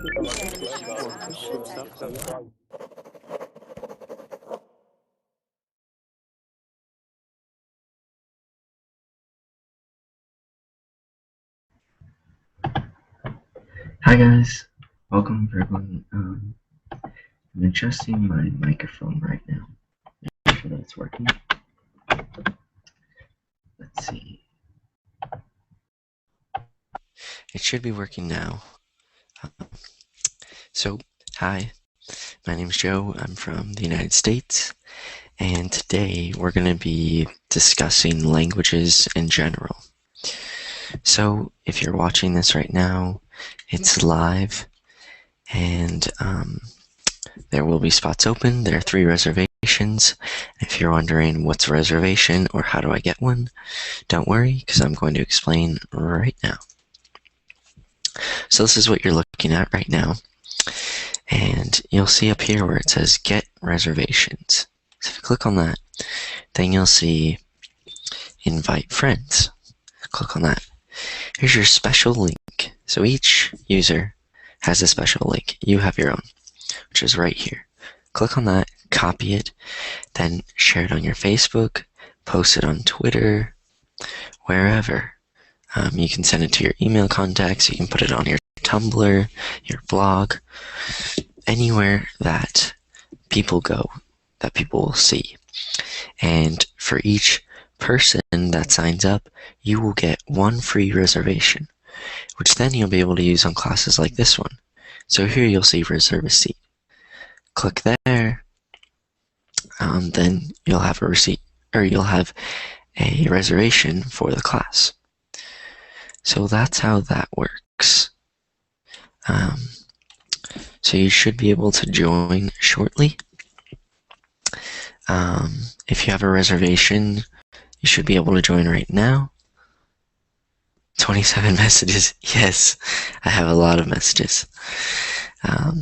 Hi guys, welcome everyone. I'm adjusting my microphone right now. Make sure that it's working. Let's see. It should be working now. So, hi, my name's Joe. I'm from the United States, and today we're going to be discussing languages in general. So, if you're watching this right now, it's live, and there will be spots open. There are 3 reservations. If you're wondering what's a reservation or how do I get one, don't worry, because I'm going to explain right now. So this is what you're looking at right now. And you'll see up here where it says Get Reservations. So if you click on that, then you'll see Invite Friends. Click on that. Here's your special link. So each user has a special link. You have your own, which is right here. Click on that, copy it, then share it on your Facebook, post it on Twitter, wherever. You can send it to your email contacts, you can put it on your Tumblr, your blog, anywhere that people go, that people will see. And for each person that signs up, you will get 1 free reservation, which then you'll be able to use on classes like this one. So here you'll see reserve a seat. Click there, then you'll have a receipt, or you'll have a reservation for the class. So that's how that works. So you should be able to join shortly. If you have a reservation, you should be able to join right now. 27 messages. Yes, I have a lot of messages. A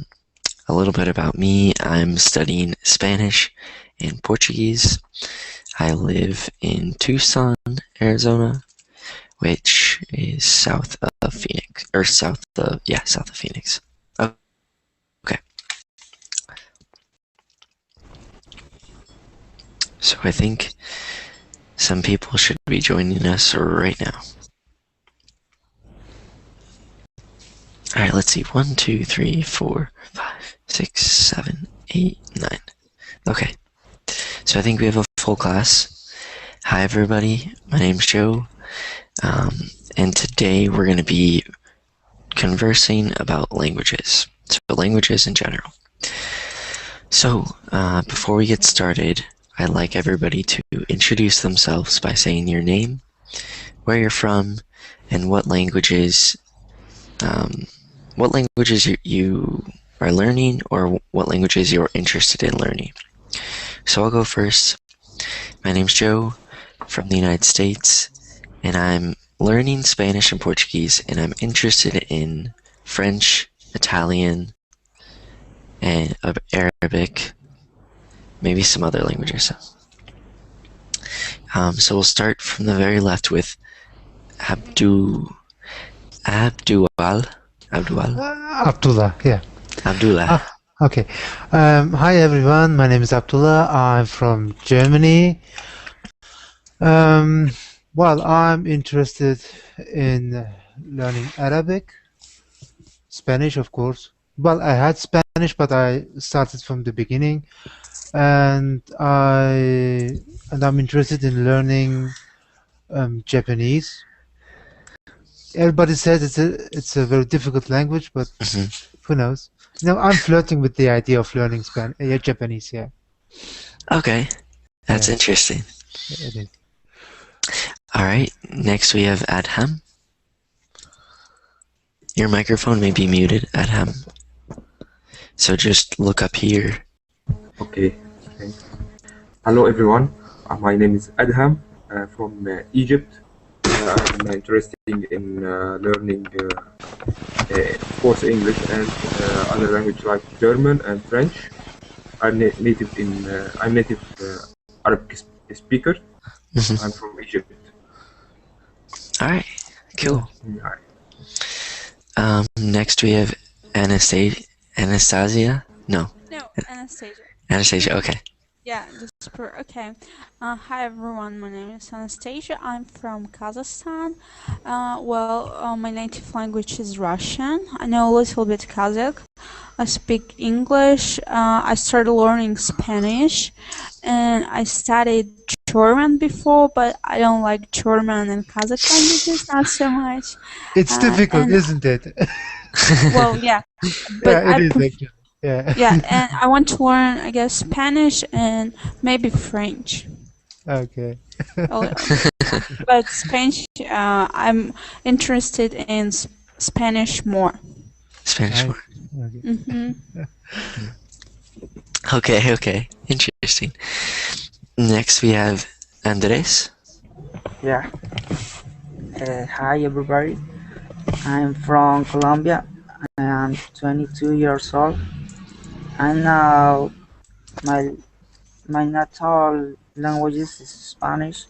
little bit about me. I'm studying Spanish and Portuguese. I live in Tucson, Arizona, which is south of Phoenix, or south of Phoenix. Okay. So I think some people should be joining us right now. Alright, let's see. 1, 2, 3, 4, 5, 6, 7, 8, 9. Okay. So I think we have a full class. Hi everybody, my name's Joe. And today we're going to be conversing about languages. So languages in general. So before we get started, I'd like everybody to introduce themselves by saying your name, where you're from, and what languages you are learning, or what languages you're interested in learning. So I'll go first. My name's Joe from the United States, and I'm learning Spanish and Portuguese, and I'm interested in French, Italian, and Arabic, maybe some other languages. So we'll start from the very left with Abdullah, yeah. Abdullah. Okay. Hi everyone, my name is Abdullah. I'm from Germany. Well, I'm interested in learning Arabic, Spanish, of course. Well, I had Spanish, but I started from the beginning, and I'm interested in learning Japanese. Everybody says it's a very difficult language, but who knows? No, I'm flirting with the idea of learning Japanese. Yeah. Okay, that's interesting. It is. All right, next we have Adham. Your microphone may be muted, Adham. So just look up here. Okay. Hello everyone. My name is Adham from Egypt. I'm interested in learning, of course, English and other language like German and French. I'm native Arabic speaker. I'm from Egypt. All right, cool. Next we have Anastasia? No. No, Anastasia. Anastasia, okay. Yeah, okay. Hi everyone, my name is Anastasia. I'm from Kazakhstan. My native language is Russian. I know a little bit Kazakh. I speak English. I started learning Spanish, and I studied German before, but I don't like German and Kazakh languages not so much. It's difficult, And isn't it? well, yeah, but Yeah, it is actually. Yeah. yeah, and I want to learn, I guess, Spanish and maybe French Okay. a little bit. But Spanish, I'm interested in Spanish more. Spanish Nice. more. Okay. Okay. Interesting. Next we have Andres. Yeah. Hi everybody. I'm from Colombia. I am 22 years old. And now my natal language is Spanish.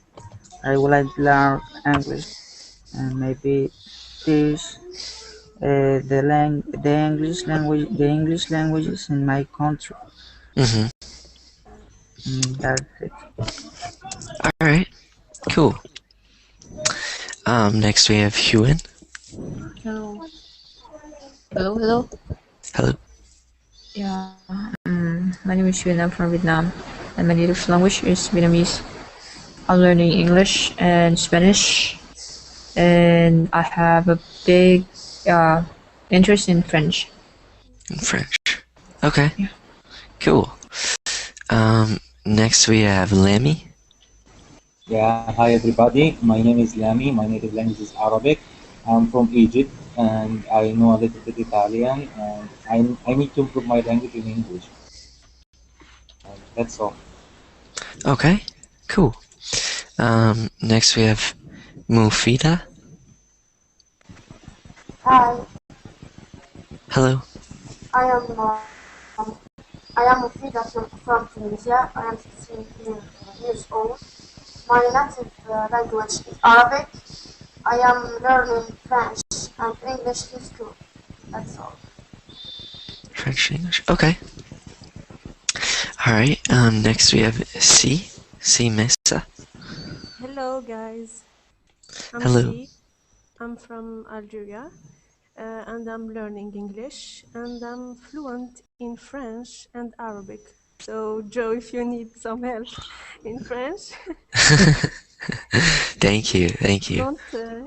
I would like to learn English and maybe teach the English languages in my country. Mm-hmm. That's it. All right. Cool. Next we have Huan. Hello. Hello. Hello. Yeah. My name is Yuen. I'm from Vietnam, and my native language is Vietnamese. I'm learning English and Spanish, and I have a big interest in French. In French. Okay. Yeah. Cool. Next we have Lammy. Yeah, hi everybody. My name is Lami. My native language is Arabic. I'm from Egypt and I know a little bit Italian and I need to improve my language in English. And that's all. Okay. Cool. Next we have Mufida. Hi, Hello. I am Mufida from Tunisia. I am 16 years old. My native language is Arabic. I am learning French and English in school. That's all. French, English. Okay. All right. Next we have C Mesa. Hello guys, I'm Hello. C. I'm from Algeria and I'm learning English and I'm fluent in French and Arabic. So Joe, if you need some help in French, Thank you. don't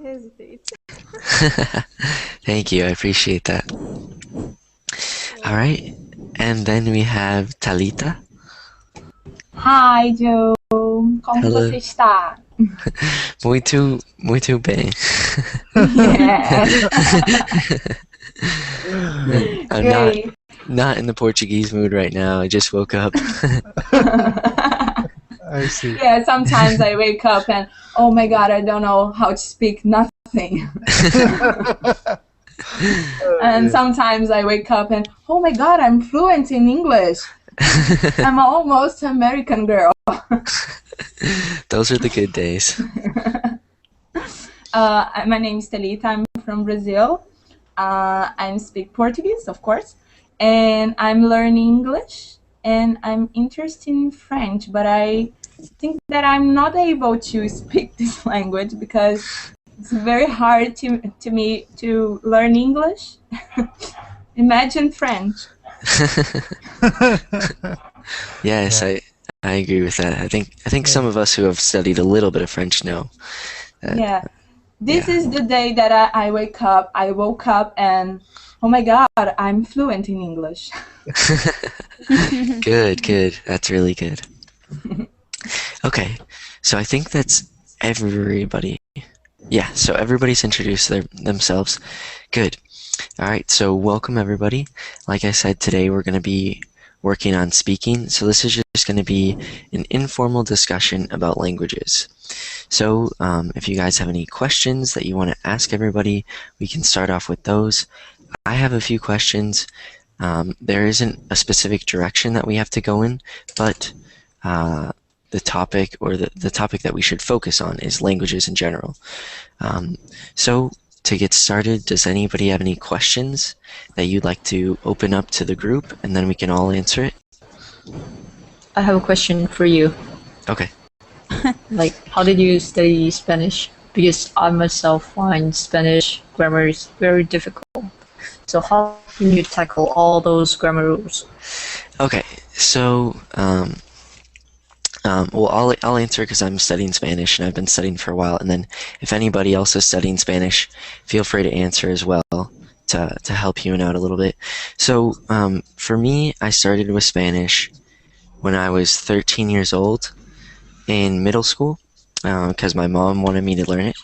hesitate. Thank you. I appreciate that. All right. And then we have Talita. Hi, Joe. Como Hello. você está? Muito bem. Yes. I'm Great. not in the Portuguese mood right now. I just woke up. I see. Yeah, sometimes I wake up and, oh my God, I don't know how to speak nothing. And sometimes I wake up and, oh my God, I'm fluent in English. I'm almost American girl. Those are the good days. My name is Talita. I'm from Brazil. I speak Portuguese, of course, and I'm learning English, and I'm interested in French, but I think that I'm not able to speak this language because it's very hard to me to learn English. Imagine French. Yes, Yeah. I agree with that. I think some of us who have studied a little bit of French know that. Yeah. This Yeah. is the day that I wake up. I woke up and, oh my God, I'm fluent in English. Good. That's really good. Okay, so I think that's everybody. Yeah, so everybody's introduced themselves. Good. All right, so welcome everybody. Like I said, today we're going to be working on speaking. So this is just going to be an informal discussion about languages. So if you guys have any questions that you want to ask everybody, we can start off with those. I have a few questions. There isn't a specific direction that we have to go in, but the topic or the topic that we should focus on is languages in general. So to get started, does anybody have any questions that you'd like to open up to the group, and then we can all answer it? I have a question for you. Okay. Like, how did you study Spanish? Because I myself find Spanish grammar is very difficult. So how can you tackle all those grammar rules? Okay, so well, I'll answer because I'm studying Spanish and I've been studying for a while. And then if anybody else is studying Spanish, feel free to answer as well to help you out a little bit. So for me, I started with Spanish when I was 13 years old in middle school because my mom wanted me to learn it.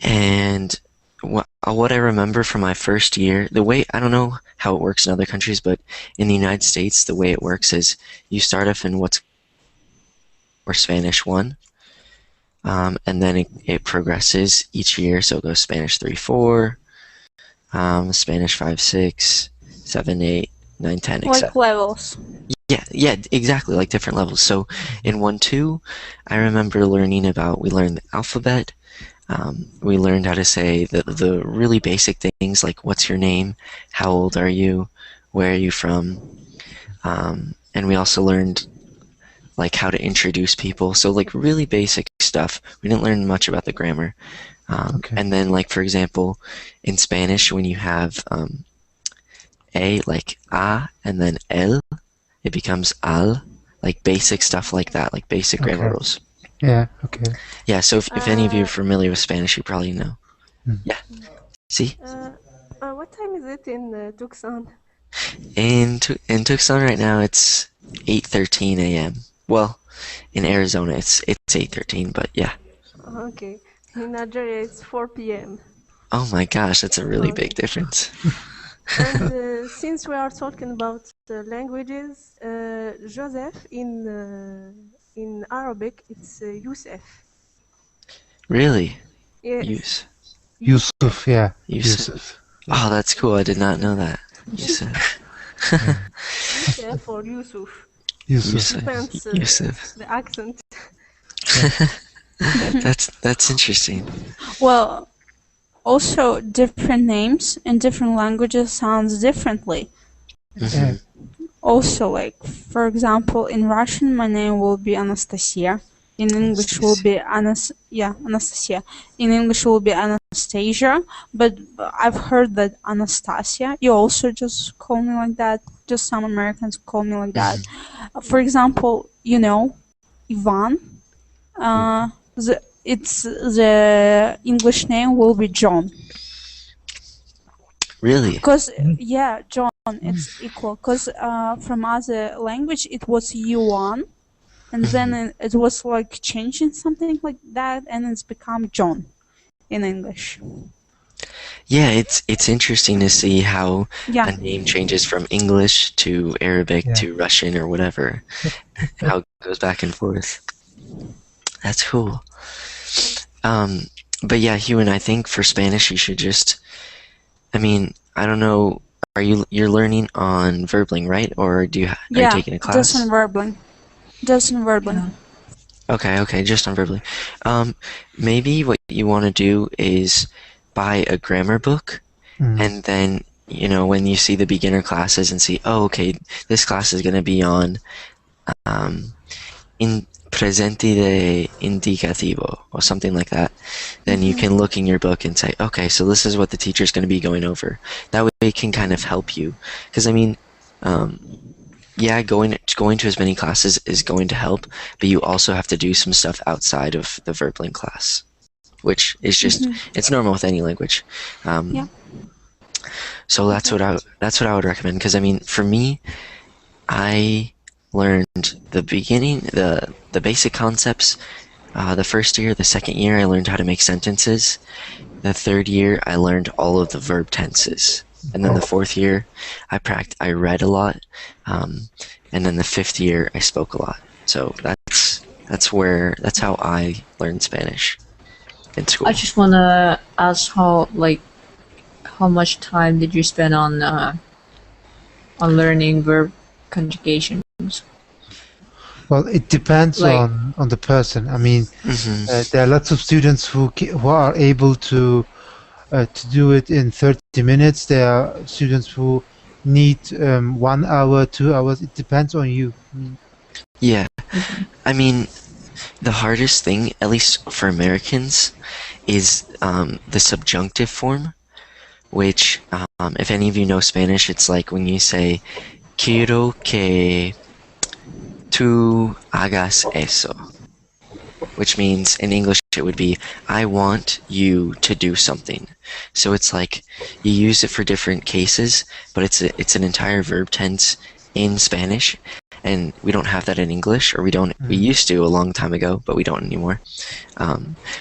And what I remember from my first year, the way, I don't know how it works in other countries, but in the United States, the way it works is you start off in what's or Spanish 1, and then it progresses each year. So it goes Spanish 3, 4, Spanish 5, 6, 7, 8, 9, 10, etc. Like levels. Yeah, exactly, like different levels. So in 1, 2, I remember we learned the alphabet. We learned how to say the really basic things like what's your name, how old are you, where are you from, and we also learned like how to introduce people. So like really basic stuff. We didn't learn much about the grammar. Okay. And then like, for example, in Spanish, when you have a, like a, and then el, it becomes al, like basic stuff like that, like basic grammar rules. Yeah, okay. Yeah, so if any of you are familiar with Spanish, you probably know. Yeah. See? What time is it in Tucson? In Tucson right now, it's 8:13 a.m. Well, in Arizona, it's 8:13, but yeah. Okay. In Nigeria, it's 4 p.m. Oh my gosh, that's a really big difference. And since we are talking about languages, Joseph in Arabic, it's Youssef. Really? Yes. Yusuf, yeah. Yusuf. Oh, that's cool. I did not know that. Yusuf. Youssef or Yusuf. Depends Yusuf. the accent. That's interesting. Well, also different names in different languages sounds differently. Yeah. Also, like for example, in Russian, my name will be Anastasia. In English will be Anastasia. In English will be Anastasia, but I've heard that Anastasia. You also just call me like that. Just some Americans call me like that. For example, Ivan. The English name will be John. Really? Because John, it's equal. Because from other language it was Yuan. And then it was like changing something like that, and it's become John in English. Yeah, it's interesting to see how a name changes from English to Arabic to Russian or whatever, how it goes back and forth. That's cool. But yeah, Hugh, I think for Spanish you should just, I don't know, you're learning on Verbling, right? Or are you taking a class? Just on Verbling. Okay, just on Verbally. Maybe what you want to do is buy a grammar book, and then, when you see the beginner classes and see, oh, okay, this class is going to be on in presente de indicativo or something like that, then you can look in your book and say, okay, so this is what the teacher's going to be going over. That way it can kind of help you. Because, going to as many classes is going to help, but you also have to do some stuff outside of the Verbling class, which is just it's normal with any language. So that's what I would recommend. Because for me, I learned the beginning, the basic concepts. The first year, the second year, I learned how to make sentences. The third year, I learned all of the verb tenses. And then the fourth year, I read a lot, and then the fifth year, I spoke a lot. So that's how I learned Spanish in school. I just wanna ask how much time did you spend on learning verb conjugations? Well, it depends on the person. There are lots of students who are able to to do it in 30 minutes. There are students who need 1 hour, 2 hours. It depends on you. Yeah, I mean, the hardest thing, at least for Americans, is the subjunctive form, which, if any of you know Spanish, it's like when you say, quiero que tú hagas eso, which means in English it would be, I want you to do something. So it's like you use it for different cases, but it's an entire verb tense in Spanish, and we don't have that in English, or we used to a long time ago, but we don't anymore.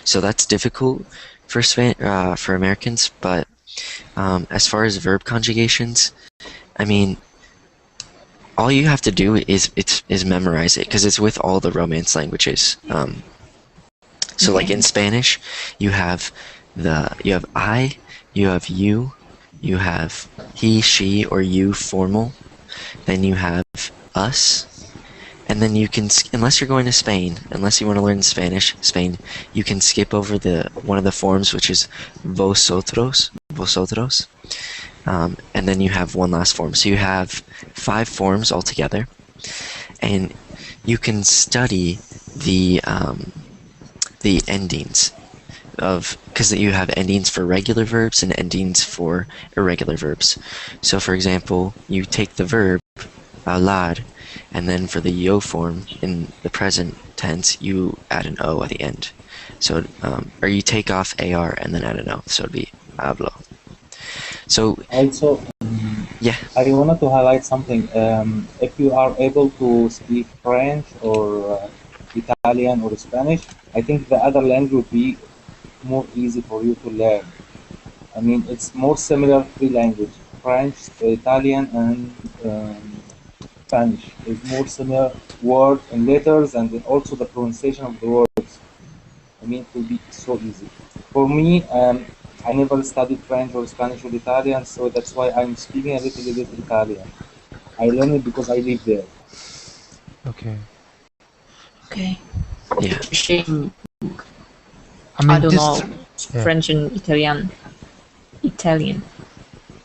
So that's difficult for Americans, but as far as verb conjugations, I mean, all you have to do is memorize it, because it's with all the Romance languages. So like in Spanish, you have I, you have you have he, she, or you formal, then you have us, and then you can, unless you're going to Spain, unless you want to learn Spain, you can skip over one of the forms, which is vosotros, and then you have one last form. So you have 5 forms altogether, and you can study the endings because you have endings for regular verbs and endings for irregular verbs. So for example, you take the verb hablar, and then for the yo form in the present tense, you add an o at the end. So or you take off ar and then add an o, so it'd be hablo. So Also, yeah, I wanted to highlight something. If you are able to speak French or Italian or Spanish, I think the other language would be more easy for you to learn. I mean, it's more similar 3 languages: French, Italian, and Spanish. Is more similar word and letters, and then also the pronunciation of the words. I mean, it will be so easy. For me, I never studied French or Spanish or Italian, so that's why I'm speaking a little bit Italian. I learned it because I live there. Okay. Okay. yeah. Shame. I mean, I don't this. know Yeah. French and Italian.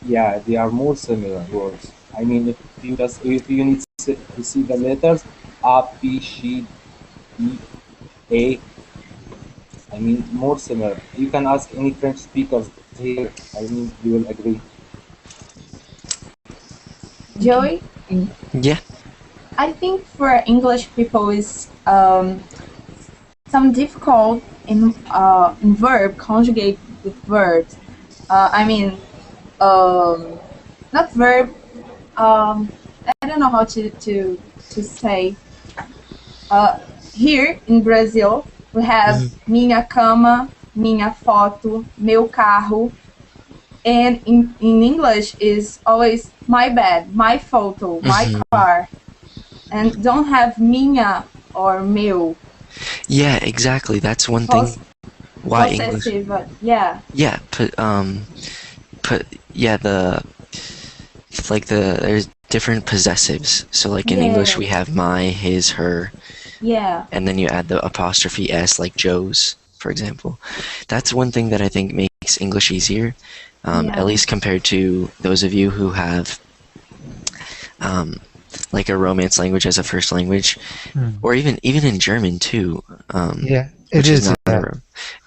Yeah, they are more similar words. I mean, if you need to see the letters A, B, C, D, A, I mean, more similar. You can ask any French speakers here. I mean, you will agree. Joey, Yeah. I think for English people is some difficult in verb conjugate with verbs. I mean, not verb. I don't know how to say. Here in Brazil, we have minha cama, minha foto, meu carro, and in English is always my bed, my photo, my car, and don't have minha or meu. Yeah, exactly. That's one thing why English. Possessive, yeah. Yeah, there's different possessives. So like in English we have my, his, her. Yeah. And then you add the apostrophe s, like Joe's, for example. That's one thing that I think makes English easier, at least compared to those of you who have like a Romance language as a first language, or even in German too. Yeah, it is.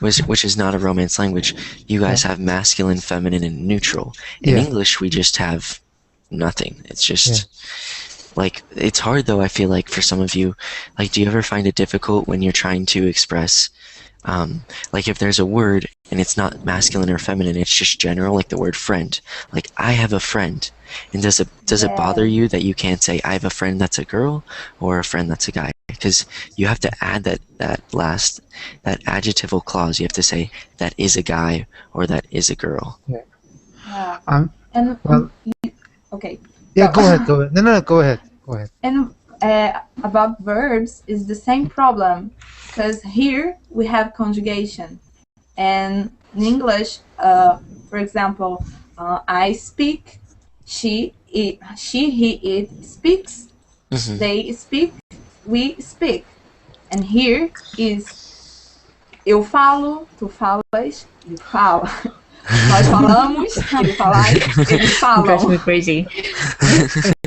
Which is not a Romance language. You guys have masculine, feminine, and neutral. In English, we just have nothing. It's just like, it's hard though, I feel like, for some of you. Like, do you ever find it difficult when you're trying to express, like if there's a word and it's not masculine or feminine, it's just general, like the word friend. Like, I have a friend. And does it bother you that you can't say I have a friend that's a girl or a friend that's a guy? Because you have to add that adjectival clause. You have to say that is a guy or that is a girl. Yeah. Okay. Yeah, go ahead. No, go ahead. And about verbs is the same problem, because here we have conjugation, and in English, for example, I speak, she, he, it speaks, they speak, we speak, and here is eu falo, tu falas, ele fala. Nós falamos, ele fala, eles Drives me falam. crazy.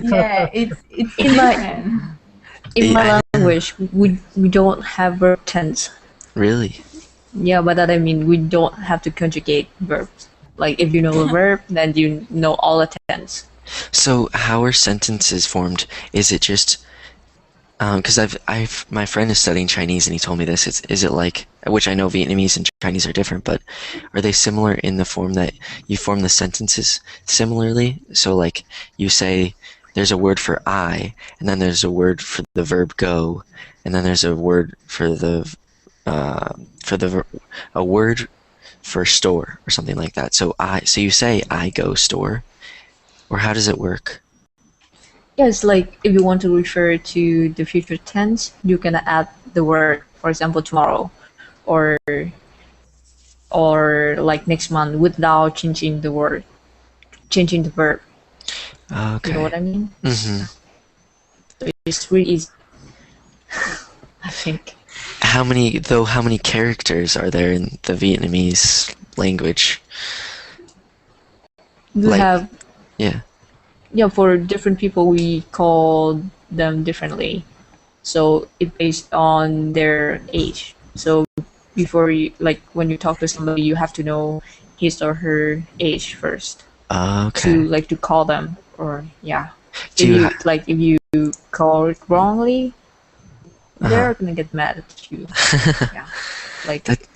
Yeah, it's In my different. in Yeah, my I know. language, we don't have verb tense. Really? Yeah, by that I mean we don't have to conjugate verbs. Like if you know the verb, then you know all the tense. So how are sentences formed? Is it just because my friend is studying Chinese and he told me this. Is it like, which I know Vietnamese and Chinese are different, but are they similar in the form that you form the sentences similarly? So like you say there's a word for I, and then there's a word for the verb go, and then there's a word for a word for store or something like that. So you say I go store, or how does it work? Yeah, it's like if you want to refer to the future tense, you can add the word, for example, tomorrow, or like next month without changing the word, changing the verb. Okay. You know what I mean? Mm-hmm. So it's really easy. I think. How many characters are there in the Vietnamese language? We Like, have yeah. yeah, for different people we call them differently. So it based on their age. So before you, like when you talk to somebody, you have to know his or her age first Okay. to call them, or yeah. Do you If you call it wrongly, they're gonna get mad at you. Yeah, like That-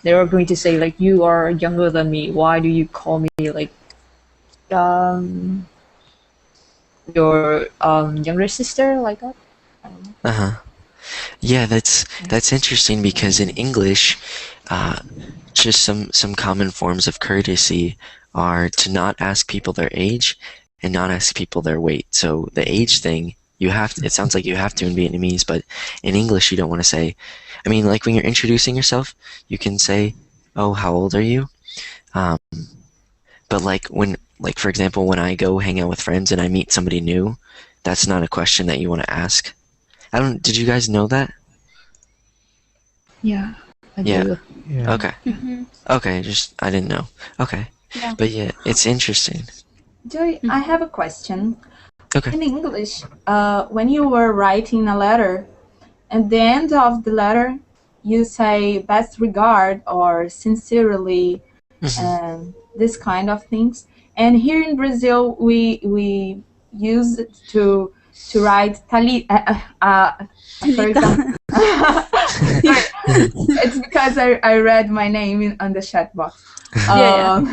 they're going to say like, you are younger than me. Why do you call me like your younger sister like that? I don't know. Uh-huh. Yeah, that's interesting because in English, just some common forms of courtesy are to not ask people their age and not ask people their weight. So the age thing, it sounds like you have to in Vietnamese, but in English you don't want to say, I mean, like when you're introducing yourself, you can say, "Oh, how old are you?" But like for example, when I go hang out with friends and I meet somebody new, that's not a question that you want to ask. Did you guys know that? Yeah, I Yeah. do. Yeah. Okay. Okay, I didn't know. Okay. Yeah. But yeah, it's interesting. Joy, I have a question. Okay. In English, when you were writing a letter, at the end of the letter, you say best regard or sincerely, and this kind of things. And here in Brazil, we use it to write Talita. For example, sorry, it's because I read my name on the chat box. Yeah.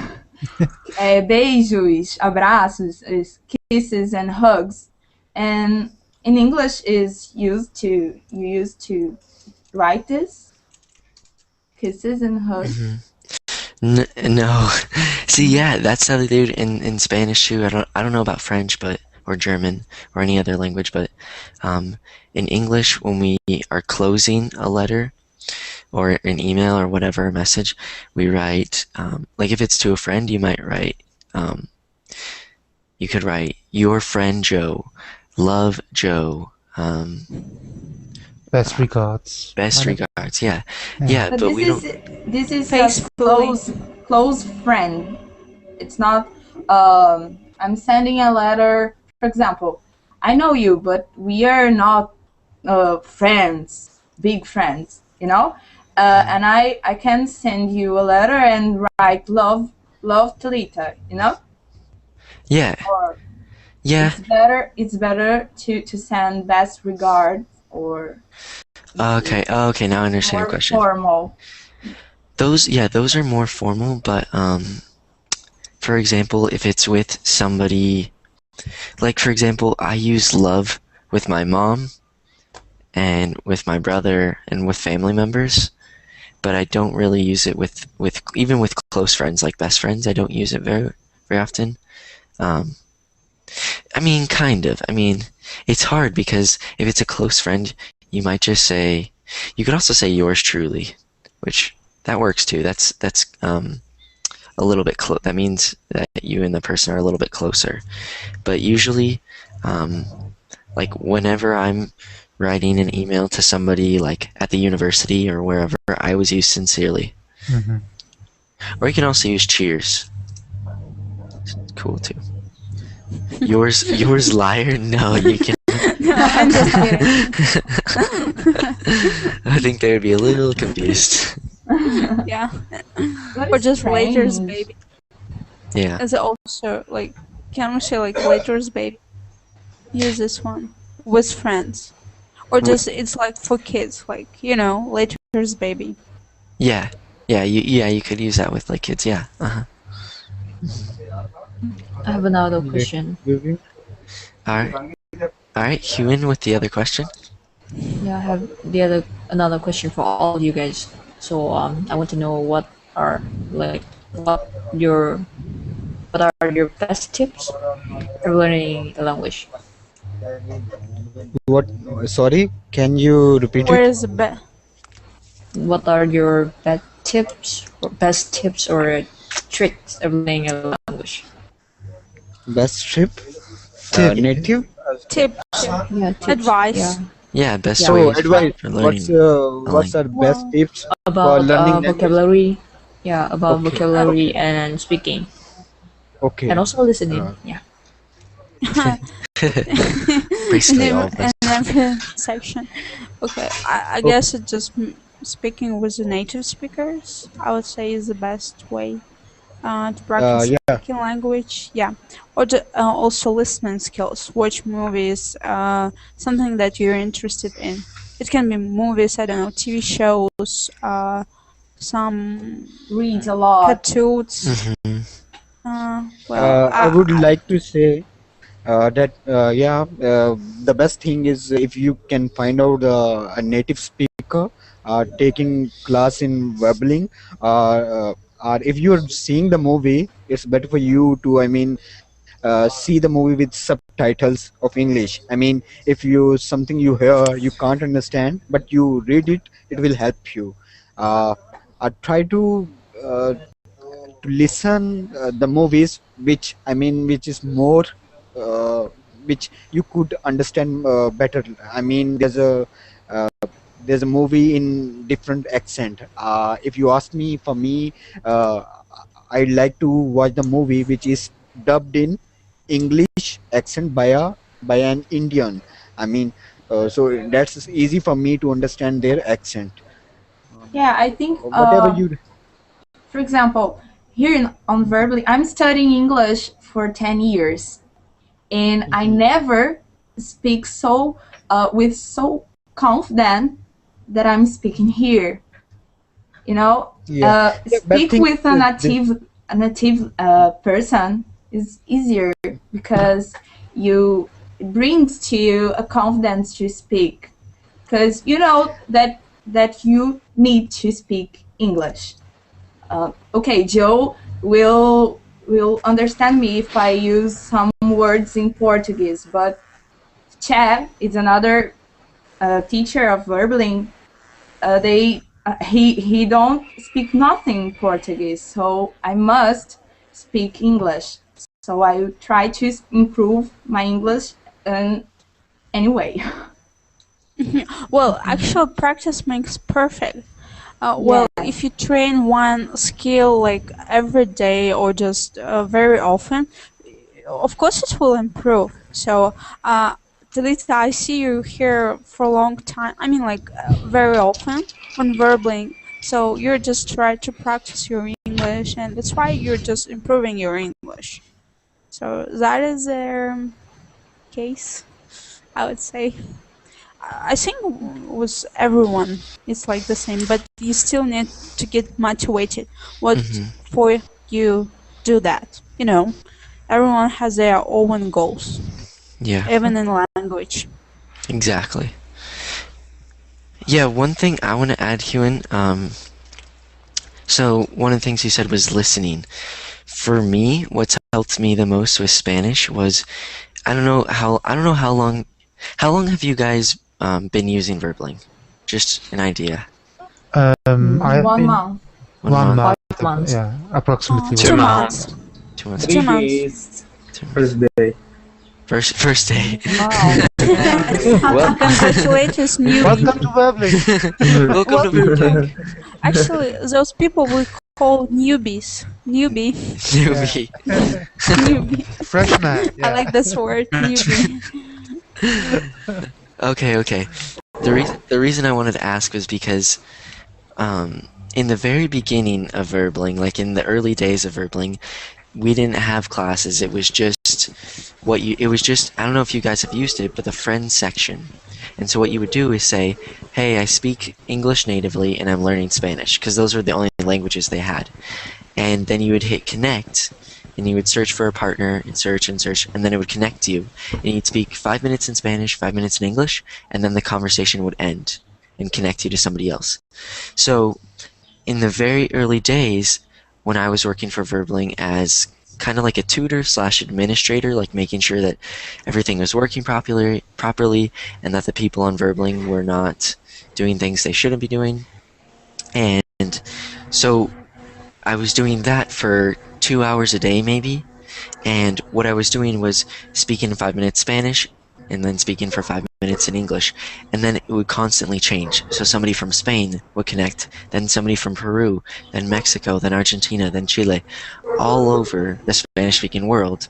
Beijos, abraços, is kisses and hugs, and in English is you used to write this kisses and hugs. No. See, yeah, that's how they do it in Spanish too. I don't know about French, or German or any other language, but in English, when we are closing a letter or an email or whatever message, we write like if it's to a friend, you might write you could write your friend Joe, love Joe, Best regards. best regards. Yeah, Yeah. yeah, But but we don't. this is Faithfully. a close friend. It's not. I'm sending a letter. For example, I know you, but we are not friends, big friends. You know, and I can send you a letter and write love Talita. You know, Yeah, or yeah. it's better to send best regards or Okay, okay. Now I understand your more question. formal. Those are more formal, but for example, if it's with somebody, like for example, I use love with my mom and with my brother and with family members, but I don't really use it with even with close friends, like best friends. I don't use it very often. I mean, kind of. I mean, it's hard because if it's a close friend, you might just say. You could also say yours truly, which that works too. That's a little bit close. That means that you and the person are a little bit closer. But usually, like whenever I'm writing an email to somebody, like at the university or wherever, I always use sincerely. Mhm. Or you can also use cheers. Cool too. Yours liar? No, you can. No, I'm just kidding. I think they would be a little confused. Yeah. What Or is just Later's strange? baby. Yeah. Is also like, can we say like Later's baby? Use this one with friends. Or just it's like for kids, like, Later's baby. Yeah. You could use that with like kids. Yeah. Uh-huh. I have another question. All right, Human with the other question. Yeah, I have another question for all you guys. So I want to know what are your best tips for learning a language? What? Sorry, can you repeat Where it? is the best? What are your best tips or tricks of learning a language? Best trip? Native? Tips, Yeah, tips. advice. Yeah, best Yeah. ways Advice. for learning. What's our best Well, tips for About learning language? vocabulary. Yeah, about Okay. vocabulary and speaking, Okay. and also listening. Yeah. Basically all of this. in every section. Okay, I guess it just speaking with the native speakers, I would say, is the best way to practice Yeah. speaking language. Yeah, or also listening skills. Watch movies, something that you're interested in. It can be movies, I don't know, TV shows, some Read a lot. cartoons. Mhm. I would like to say that the best thing is if you can find out a native speaker taking class in verbling, or if you're seeing the movie, it's better for you to see the movie with subtitles of English. If something you hear you can't understand but you read it, it will help you. Try to listen the movies which is more uh, which you could understand better. Uh, there's a movie in different accent. If you ask me, for me, uh, I like to watch the movie which is dubbed in English accent by an Indian. So that's easy for me to understand their accent. Yeah, I think, Whatever you for example, here on Verbally, I'm studying English for 10 years, and I never speak with so confident that I'm speaking here. Yeah. Best Speak thing with a is native person is easier because it brings to you a confidence to speak, because you know that you need to speak English. Okay, Joe will understand me if I use some words in Portuguese, but Chad is another teacher of Verbling. He don't speak nothing Portuguese, so I must speak English. So I try to improve my English anyway. Well, actual practice makes perfect. Well, Yeah. if you train one skill like every day or just very often, of course it will improve. So, Talita, I see you here for a long time. I mean, like very often on Verbling. So you're just trying to practice your English, and that's why you're just improving your English. So that is their case, I would say. I think with everyone it's like the same, but you still need to get motivated. What for you do that? Everyone has their own goals. Yeah. Even in language. Exactly. Yeah, one thing I want to add, Hewan, so one of the things you said was listening. For me, what's helped me the most with Spanish was, I don't know how long have you guys been using Verbling? Just an idea. I've 1 been month. 1 month. 5 months. Yeah, approximately 2 1 month. months. 2 months. 3 2 months. days. First day. First day. Wow. Well, Congratulations, newbie. Welcome to public. welcome to Public. Actually, those people we call newbies. Newbie. Newbie. Newbie. Freshman. I like this word, newbie. Okay. The reason I wanted to ask was because in the very beginning of Verbling, like in the early days of Verbling, we didn't have classes. It was just I don't know if you guys have used it, but the friends section. And so what you would do is say, hey, I speak English natively and I'm learning Spanish, because those were the only languages they had. And then you would hit connect, and you would search for a partner and search, and then it would connect you. And you'd speak 5 minutes in Spanish, 5 minutes in English, and then the conversation would end and connect you to somebody else. So in the very early days, when I was working for Verbling as kind of like a tutor / administrator, like making sure that everything was working properly, and that the people on Verbling were not doing things they shouldn't be doing. And so I was doing that for 2 hours a day maybe, and what I was doing was speaking in 5 minutes Spanish, and then speaking for 5 minutes in English, and then it would constantly change. So somebody from Spain would connect, then somebody from Peru, then Mexico, then Argentina, then Chile, all over the Spanish-speaking world.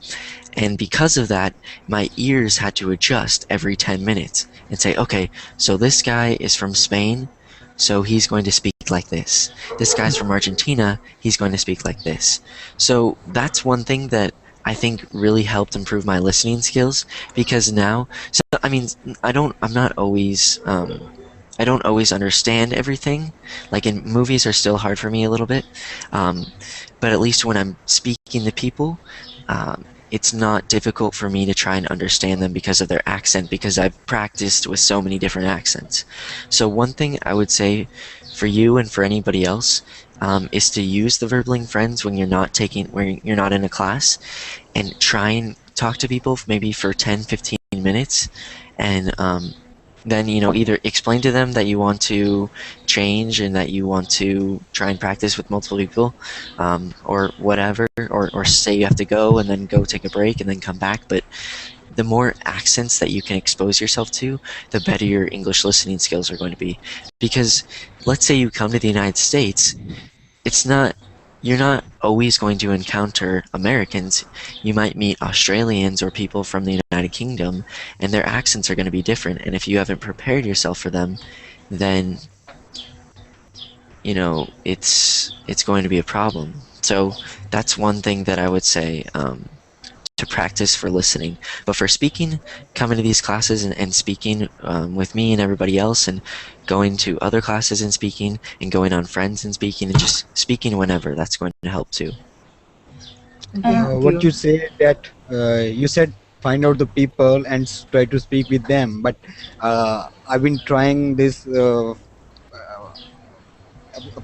And because of that, my ears had to adjust every 10 minutes and say, okay, so this guy is from Spain, so he's going to speak like this. This guy's from Argentina, he's going to speak like this. So that's one thing that I think really helped improve my listening skills, because now, so I mean, I don't always understand everything. Like in movies are still hard for me a little bit, but at least when I'm speaking to people, it's not difficult for me to try and understand them because of their accent, because I've practiced with so many different accents. So one thing I would say for you and for anybody else is to use the Verbling Friends when you're not in a class, and try and talk to people maybe for 10-15 minutes, and then either explain to them that you want to change and that you want to try and practice with multiple people, or whatever, or say you have to go and then go take a break and then come back. But the more accents that you can expose yourself to, the better your English listening skills are going to be. Because let's say you come to the United States, you're not always going to encounter Americans. You might meet Australians or people from the United Kingdom, and their accents are going to be different. And if you haven't prepared yourself for them, then it's going to be a problem. So that's one thing that I would say to practice for listening. But for speaking, coming to these classes and speaking with me and everybody else, and going to other classes and speaking, and going on Friends and speaking, and just speaking whenever, that's going to help too. What you say that you said find out the people and try to speak with them, but I've been trying this for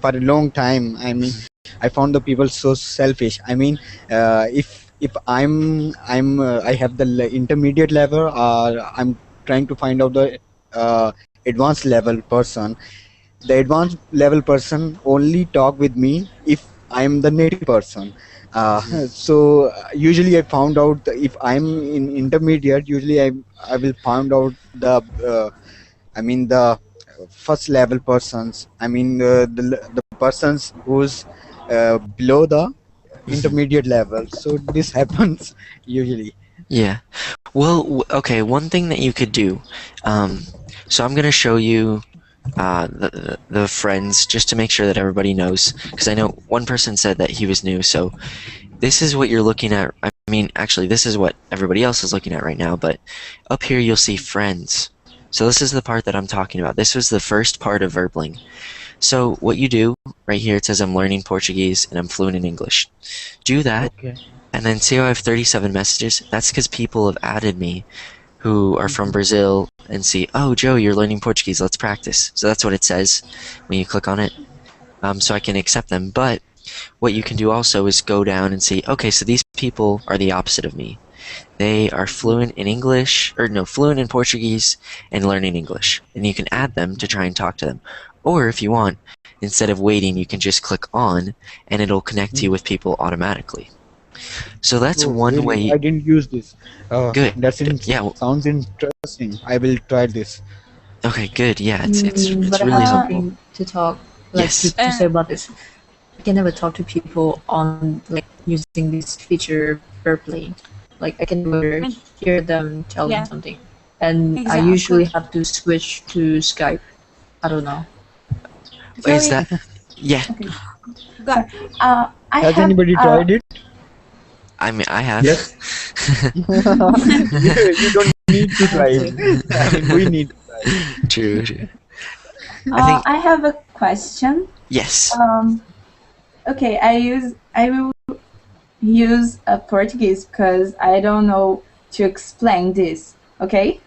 a long time. I mean, I found the people so selfish. I mean, if I have the intermediate level, or I'm trying to find out the advanced level person. The advanced level person only talk with me if I'm the native person. So usually I found out if I'm in intermediate, usually I will find out the the first level persons. I mean the persons who's below the intermediate level. So this happens usually. Yeah. Well, okay, one thing that you could do, so I'm going to show you the friends, just to make sure that everybody knows, because I know one person said that he was new. So this is what you're looking at. I mean, actually, this is what everybody else is looking at right now, but up here you'll see friends. So this is the part that I'm talking about. This was the first part of Verbling. So what you do, right here it says I'm learning Portuguese and I'm fluent in English. Do that, Okay. and then see how I have 37 messages? That's because people have added me who are from Brazil and see, oh, Joe, you're learning Portuguese, let's practice. So that's what it says when you click on it, so I can accept them. But what you can do also is go down and see, okay, so these people are the opposite of me. They are fluent in English, or no, fluent in Portuguese and learning English. And you can add them to try and talk to them. Or if you want, instead of waiting, you can just click on and it'll connect you with people automatically. So that's Oh, one really? way. I didn't use this. Good. Yeah. Sounds interesting. I will try this. Okay. Good. Yeah. But It's I really have helpful. something to talk, like Yes. to say about this. I can never talk to people on like using this feature verbally. Like I can never hear them telling Yeah. something, and I Exactly. usually have to switch to Skype. I don't know. Is that? Yeah. Okay. Got I Has have anybody tried it? I mean, I have. Yes. You don't need to try it. I mean, we need to try it. True. True. I I have a question. Yes. Okay, I will use Portuguese because I don't know to explain this. Okay?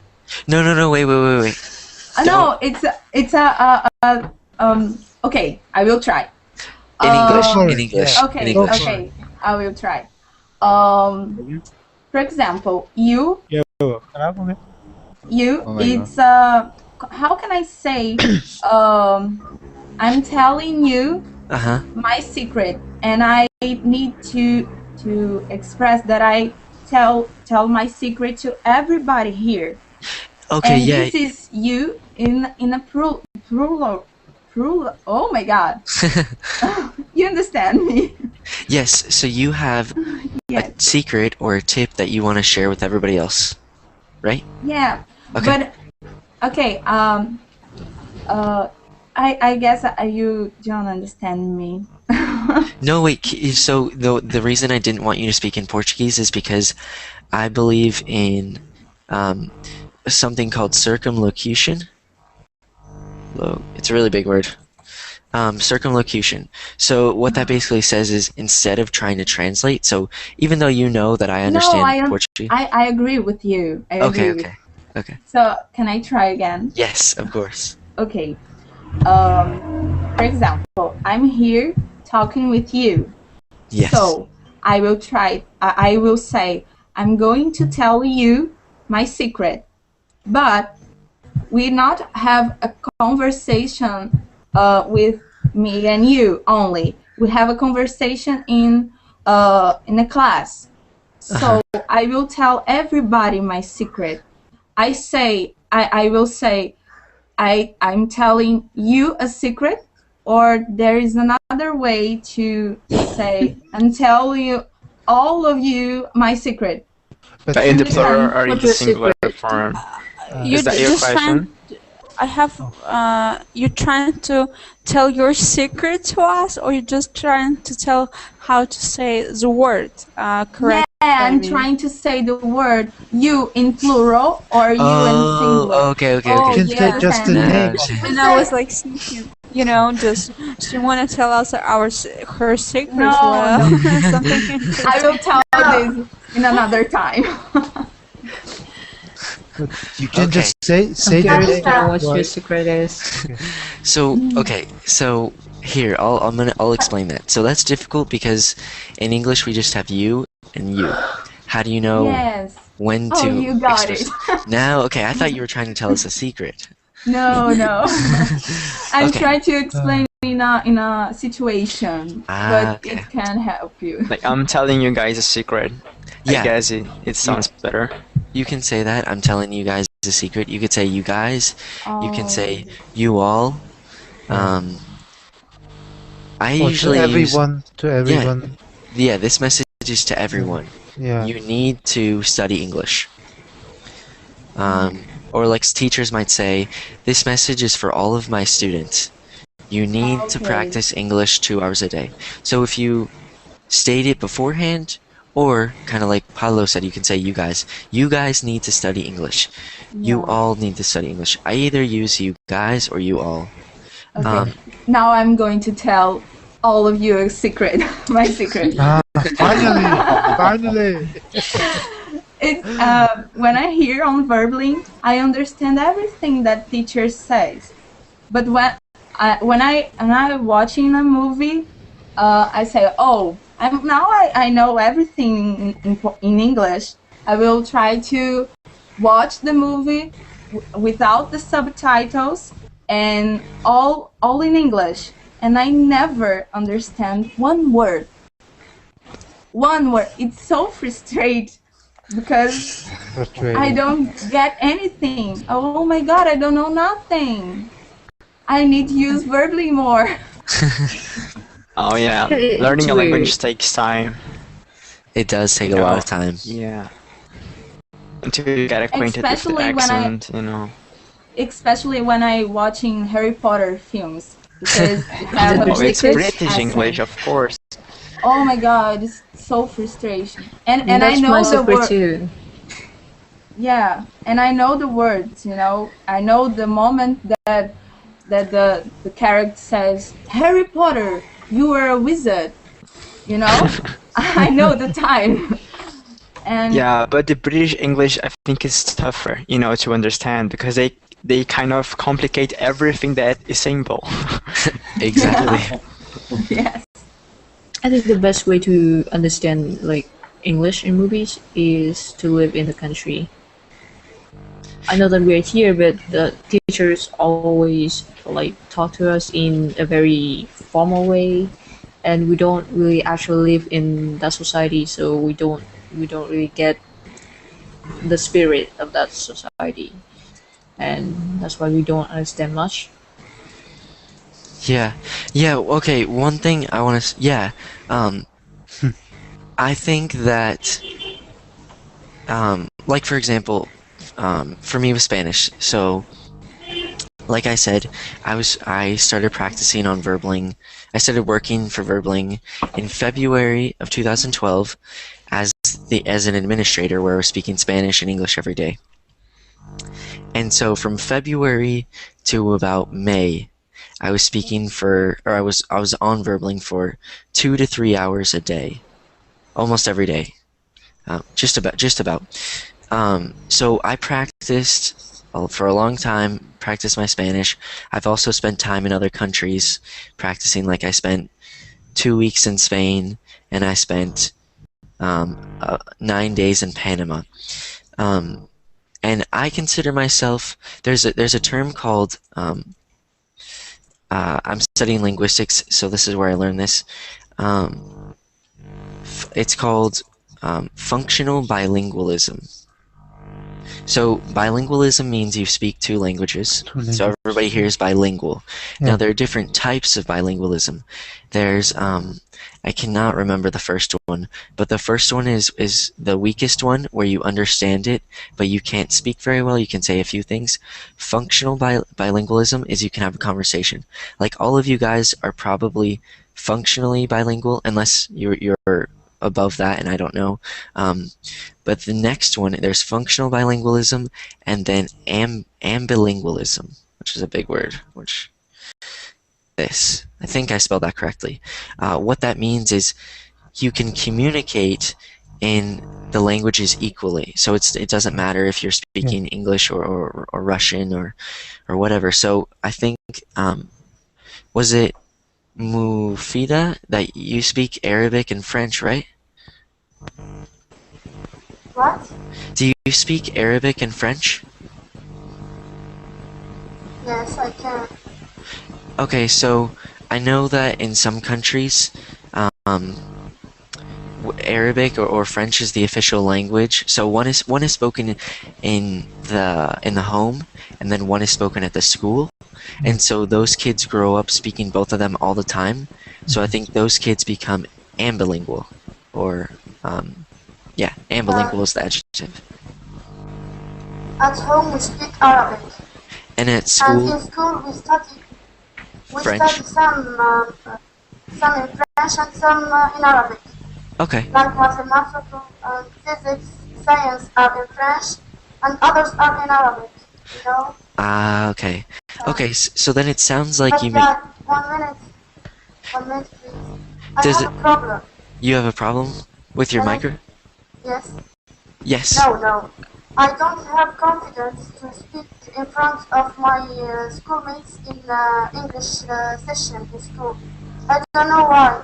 No. Wait. No, okay, I will try. In English. for In it, English. yeah. In Okay, English. okay, I will try. For example, you, Oh my it's how can I say? I'm telling you Uh-huh. my secret, and I need to express that I tell my secret to everybody here. Okay. And Yeah. this is you in a plural. Oh my God, you understand me? Yes. So you have Yes. a secret or a tip that you want to share with everybody else, right? Yeah. Okay. But okay. I guess you don't understand me. No, wait. So the reason I didn't want you to speak in Portuguese is because I believe in something called circumlocution. It's a really big word. Circumlocution. So what that basically says is instead of trying to translate, so even though you know that I understand Portuguese. I agree with you. I agree with. Okay. So can I try again? Yes, of course. Okay. For example, I'm here talking with you. Yes. So I will try. I will say I'm going to tell you my secret, but we not have a conversation with me and you only. We have a conversation in a class. So I will tell everybody my secret. I will say I'm telling you a secret, or there is another way to say and tell you all of you my secret. But In the plural Understand? or in What's the your singular secret? form? You Is that your just question? I have. You're trying to tell your secret to us, or you're just trying to tell how to say the word correctly? Yeah, I'm trying to say the word you in plural or you in singular. Okay. you can yeah. say just the Now I name. understand. And I was like thinking, just she want to tell us her secret. No, Well, no. something I will tell this in another time. But you can Okay. just say Okay, to I it. know what your Why- secret is. So here I'll explain that. So that's difficult because in English we just have you and you. How do you know Yes. when Oh, to you got express? it. Now, okay, I thought you were trying to tell us a secret. No. I'm Okay. trying to explain in a situation, but okay. it can help you. Like I'm telling you guys a secret. Yeah. I guess it sounds better. You can say that. I'm telling you guys a secret. You could say you guys. You can say you all. I Or usually to everyone. To everyone. Yeah, this message is to everyone. Yeah. You need to study English. Or like teachers might say, this message is for all of my students. You need to Okay. practice English 2 hours a day. So if you state it beforehand, or kind of like Paulo said, you can say you guys. You guys need to study English. You Yeah. all need to study English. I either use you guys or you all. Okay. Now I'm going to tell all of you a secret. My secret. Finally. It's when I hear on verbally, I understand everything that teacher says. But when I watching a movie, I say, oh, I know everything in English. I will try to watch the movie without the subtitles and all in English, and I never understand one word. one word. It's so frustrating because I don't get anything. Oh my god, I don't know nothing. I need to use verbally more. Oh yeah, It's learning a weird. language takes time. It does take a lot of time. Yeah. Until you get acquainted with the Especially when accent, you know. Especially when I watching Harry Potter films because they have a Oh, it's British British accent. English, of course. Oh my god, it's so frustrating. And I That's know my the super word. too. Yeah, and I know the words. You know, I know the moment that the character says, "Harry Potter, you are a wizard." You know, I know the time. And Yeah, but the British English I think is tougher, you know, to understand because they kind of complicate everything that is simple. Exactly. yes. I think the best way to understand like English in movies is to live in the country. I know that we're here, but the teachers always like talk to us in a very formal way, and we don't really actually live in that society, so we don't really get the spirit of that society, and that's why we don't understand much. Yeah. Yeah, okay, one thing I want to yeah, I think that like for example, for me with Spanish, so like I said, I started practicing on Verbling. I started working for Verbling in February of 2012 as an administrator where I was speaking Spanish and English every day. And so from February to about May, I was I was on Verbling for 2 to 3 hours a day, almost every day, just about. So I practiced for a long time, practiced my Spanish. I've also spent time in other countries practicing. Like I spent 2 weeks in Spain, and I spent 9 days in Panama. And I consider myself there's a term called I'm studying linguistics, so this is where I learned this. It's called functional bilingualism. So bilingualism means you speak two languages. So everybody here is bilingual. Yeah. Now there are different types of bilingualism. There's I cannot remember the first one, but the first one is the weakest one where you understand it, but you can't speak very well. You can say a few things. Functional bilingualism is you can have a conversation. Like all of you guys are probably functionally bilingual, unless you're above that, and I don't know. But the next one, there's functional bilingualism, and then ambilingualism, which is a big word. I think I spelled that correctly. What that means is you can communicate in the languages equally. So it doesn't matter if you're speaking English or Russian or whatever. So I think was it Mufida that you speak Arabic and French, right? What? Do you speak Arabic and French? Yes, I can. Okay, so I know that in some countries, Arabic or French is the official language. So one is spoken in the home, and then one is spoken at the school. And so those kids grow up speaking both of them all the time. So I think those kids become ambilingual, or ambilingual is the adjective. At home we speak Arabic. And at school, And in school we study French. some in French and some in Arabic. Okay. Like mathematical and physics, science are in French, and others are in Arabic. You know. Okay. Okay. So then it sounds like you But 1 minute, please. I Does have a problem. You have a problem with your Can I- micro? Yes. Yes. No. I don't have confidence to speak in front of my schoolmates in English session in school. I don't know why.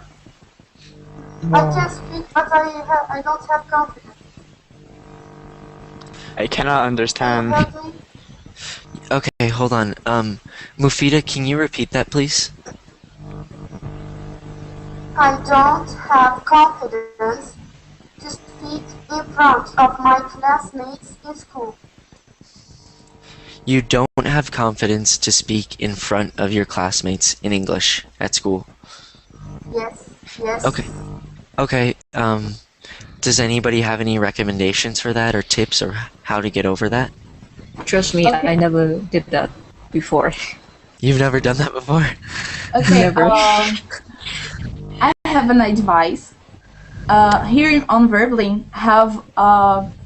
I can speak, but I don't have confidence. I cannot understand. Help me? Okay, hold on. Mufida, can you repeat that, please? I don't have confidence to speak in front of my classmates in school. You don't have confidence to speak in front of your classmates in English at school. Yes, yes. Okay, does anybody have any recommendations for that or tips or how to get over that? Trust me, Okay. I never did that before. You've never done that before? Okay, Never. I have an advice. Here on Verbling have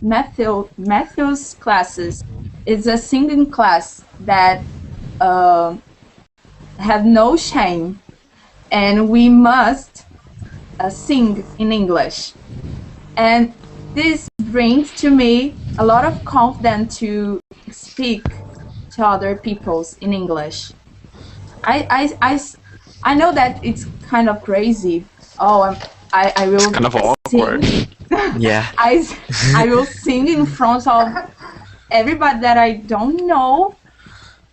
Matthew's classes. It's a singing class that have no shame, and we must sing in English. And this brings to me a lot of confidence to speak to other peoples in English. I know that it's kind of crazy. Oh, I will It's kind of awkward. sing. Yeah. I will sing in front of everybody that I don't know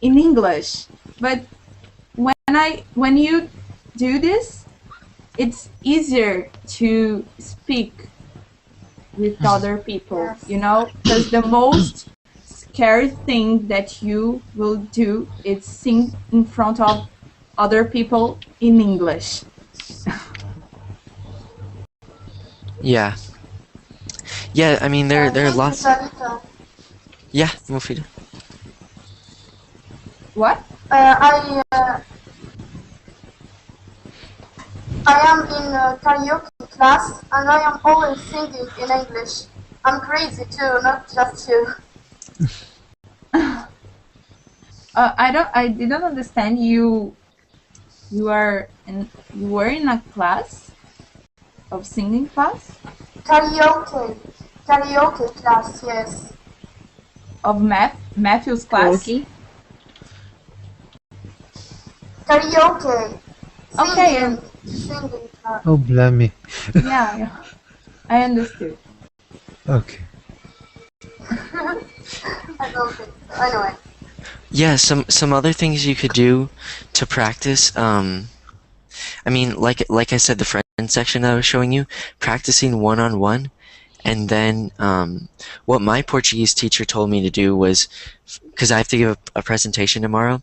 in English. But when you do this, it's easier to speak with other people, you know, because the most scary thing that you will do is sing in front of other people in English. Yeah. Yeah, I mean there are Thank you, lots. Talita. Yeah, Mufida. What? I am in a karaoke class and I am always singing in English. I'm crazy too, not just you. I didn't understand you. You were in a class of singing class Karaoke class, yes. of Matthew's class. Karaoke. Okay, Singing class. Oh, blimey. yeah, I understood. Okay. I don't think so. Anyway. Yeah, some other things you could do to practice. I mean, like I said, the friend section that I was showing you, practicing one-on-one, and then what my Portuguese teacher told me to do was, because I have to give a presentation tomorrow,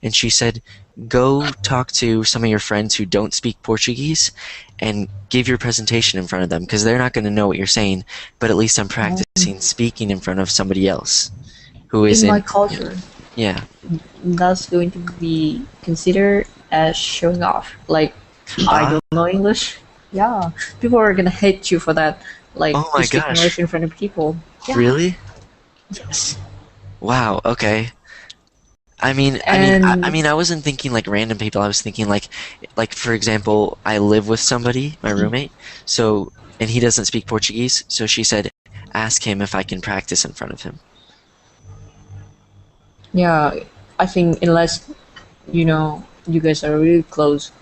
and she said, go talk to some of your friends who don't speak Portuguese and give your presentation in front of them, because they're not going to know what you're saying, but at least I'm practicing speaking in front of somebody else who is in my culture. Yeah. That's going to be considered as showing off. Like, I don't know English. Yeah, people are gonna hate you for that. Like, Oh my to speak gosh. English in front of people. Yeah. Really? Yes. Wow. Okay. I mean, I wasn't thinking like random people. I was thinking like for example, I live with somebody, my roommate. So, and he doesn't speak Portuguese. So she said, ask him if I can practice in front of him. Yeah, I think unless you guys are really close,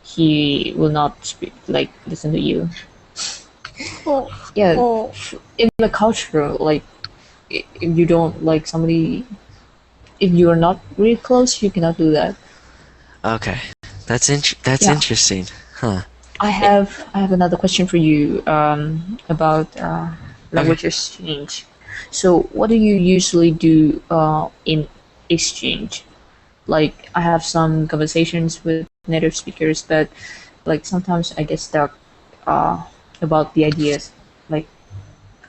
he will not speak, like, listen to you. Yeah, in the culture, like, if you don't like somebody, if you are not really close, you cannot do that. Okay, that's interesting, huh? I have another question for you about language exchange. So, what do you usually do in exchange? Like, I have some conversations with native speakers, but like sometimes I get stuck about the ideas. Like,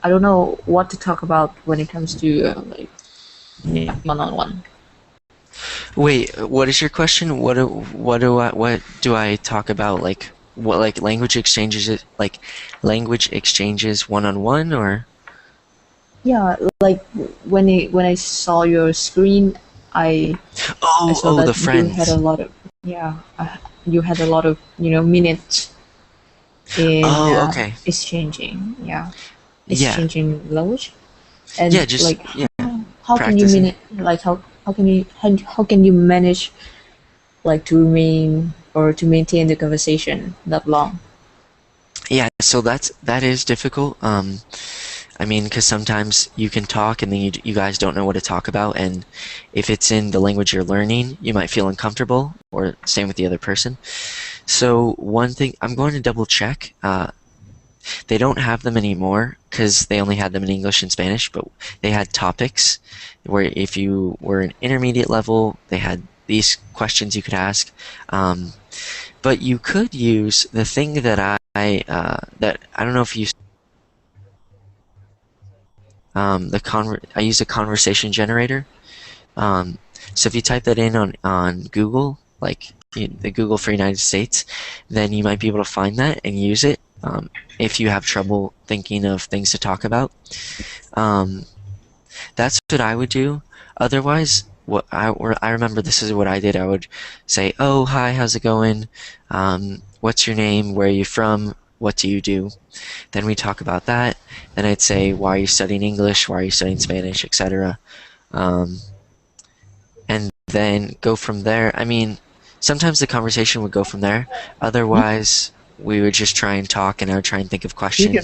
I don't know what to talk about when it comes to like one-on-one. Wait, what is your question? What do I talk about? Like what, like language exchanges, like language exchanges one-on-one, or? Yeah, like when I saw your screen, I saw that the you friends. had a lot of you had a lot of minutes in Okay. exchanging Yeah. language, and Yeah, just like how can you practicing. how can you manage like to remain or to maintain the conversation that long? Yeah, so that is difficult. I mean, because sometimes you can talk and then you guys don't know what to talk about, and if it's in the language you're learning, you might feel uncomfortable, or same with the other person. So one thing, I'm going to double check they don't have them anymore because they only had them in English and Spanish, but they had topics where if you were an intermediate level, they had these questions you could ask. But you could use the thing that I don't know if you I use a conversation generator. So if you type that in on Google, like the Google for United States, then you might be able to find that and use it if you have trouble thinking of things to talk about. That's what I would do. Otherwise, what I remember, this is what I did. I would say, "Oh, hi, how's it going? What's your name? Where are you from? What do you do?" Then we talk about that. Then I'd say, "Why are you studying English? Why are you studying Spanish, etc." And then go from there. I mean, sometimes the conversation would go from there. Otherwise, we would just try and talk, and I would try and think of questions.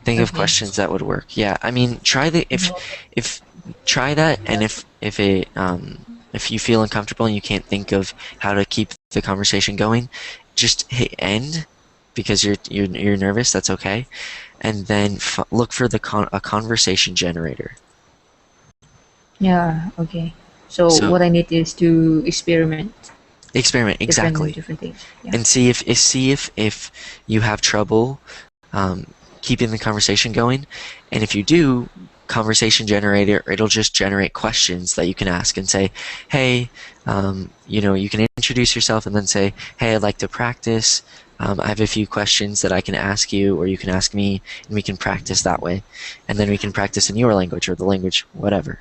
Think of questions that would work. Yeah, I mean, try try that, and if you feel uncomfortable and you can't think of how to keep the conversation going, just hit end because you're nervous. That's okay, and then look for a conversation generator. Yeah. Okay. So what I need is to experiment. Experiment, exactly. Different things. Yeah. And see if you have trouble keeping the conversation going, and if you do, conversation generator, it'll just generate questions that you can ask and say, "Hey, you can introduce yourself and then say, 'Hey, I'd like to practice. I have a few questions that I can ask you, or you can ask me, and we can practice that way, and then we can practice in your language or the language, whatever.'"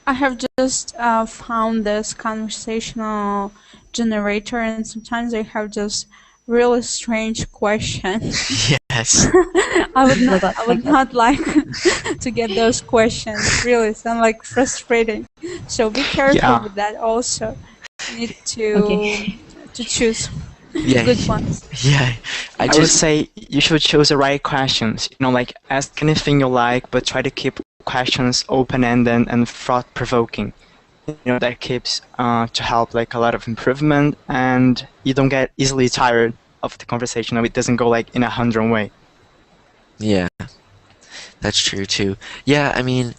I have just found this conversational generator, and sometimes they have just really strange questions. Yes. I would not like to get those questions. Really sound like frustrating. So be careful with that. Also, you need to choose good ones. Yeah, I would say you should choose the right questions. Like ask anything you like, but try to keep questions open-ended and thought-provoking. That keeps to help like a lot of improvement, and you don't get easily tired of the conversation. It doesn't go like in a hundred way. Yeah, that's true too. Yeah, I mean,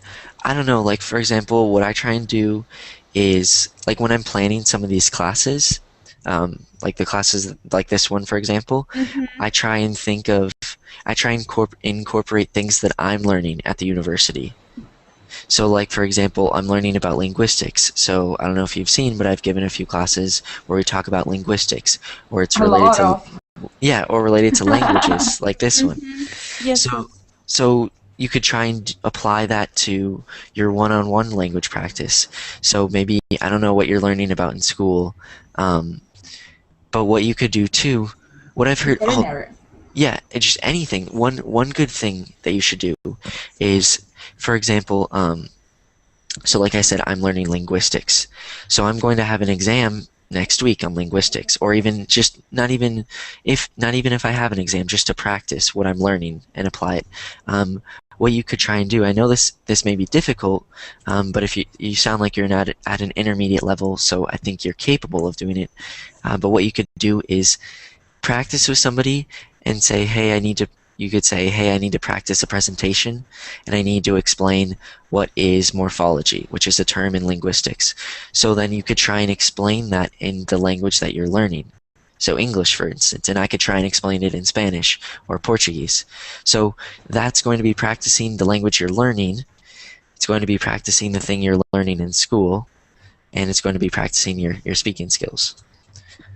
I don't know, like for example, what I try and do is like when I'm planning some of these classes, like the classes like this one, for example, I try and incorporate things that I'm learning at the university. So like, for example, I'm learning about linguistics. So I don't know if you've seen, but I've given a few classes where we talk about linguistics, or it's related to languages, like this one. Yes. So you could try and apply that to your one-on-one language practice. So maybe, I don't know what you're learning about in school, but what you could do too, what I've heard, yeah, it's just anything. One good thing that you should do is, for example, so like I said, I'm learning linguistics. So I'm going to have an exam next week on linguistics, or even just not even if I have an exam, just to practice what I'm learning and apply it. What you could try and do, I know this may be difficult, but if you sound like you're not at an intermediate level, so I think you're capable of doing it. But what you could do is practice with somebody and say, "Hey, you could say, "Hey, I need to practice a presentation, and I need to explain what is morphology," which is a term in linguistics. So then you could try and explain that in the language that you're learning. So English, for instance, and I could try and explain it in Spanish or Portuguese. So that's going to be practicing the language you're learning. It's going to be practicing the thing you're learning in school, and it's going to be practicing your speaking skills.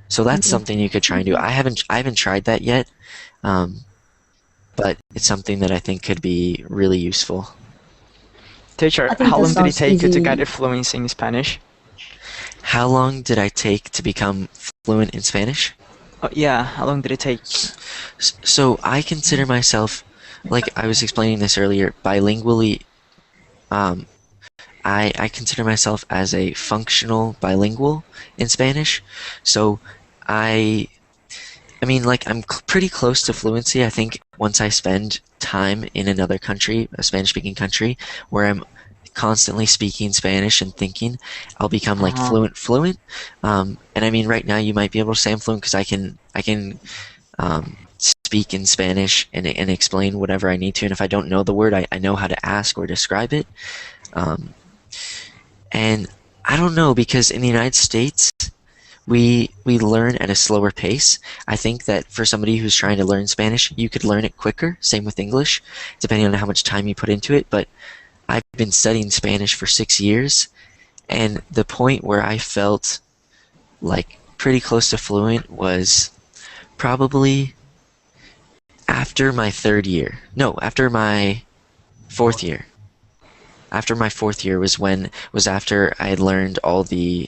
So that's something you could try and do. I haven't tried that yet. But it's something that I think could be really useful. Teacher, how long did it take you to get fluency in Spanish? How long did I take to become fluent in Spanish? Oh, yeah, how long did it take? So I consider myself, like I was explaining this earlier, bilingually. I consider myself as a functional bilingual in Spanish. So I mean, like, I'm pretty close to fluency. I think once I spend time in another country, a Spanish-speaking country, where I'm constantly speaking Spanish and thinking, I'll become like fluent. And I mean, right now you might be able to say I'm fluent because I can speak in Spanish and explain whatever I need to. And if I don't know the word, I know how to ask or describe it. And I don't know, because in the United States, we learn at a slower pace. I think that for somebody who's trying to learn Spanish, you could learn it quicker. Same with English, depending on how much time you put into it. But I've been studying Spanish for 6 years, and the point where I felt like pretty close to fluent was probably after my third year. No, after my fourth year. After my fourth year was after I had learned all the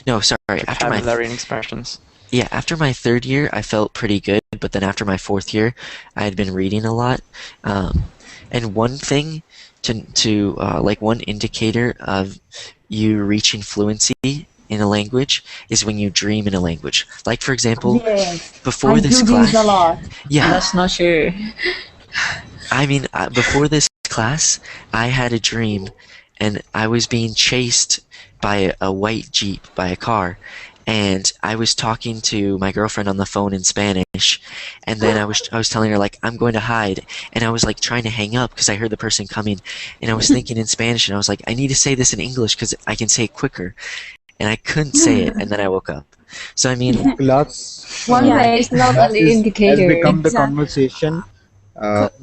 no, sorry, after my vocabulary and expressions. yeah, after my third year, I felt pretty good, but then after my fourth year, I had been reading a lot. And one thing to like one indicator of you reaching fluency in a language is when you dream in a language. Like, for example, Yes, before I this do class, this a lot. yeah, That's not true. I mean, before this class, I had a dream, and I was being chased by a white Jeep, by a car, and I was talking to my girlfriend on the phone in Spanish, and then I was telling her, like, I'm going to hide, and I was like trying to hang up because I heard the person coming, and I was thinking in Spanish, and I was like, I need to say this in English because I can say it quicker, and I couldn't say it, and then I woke up. So I mean, Class, One day, It's not class an has indicator. become the exactly. conversation.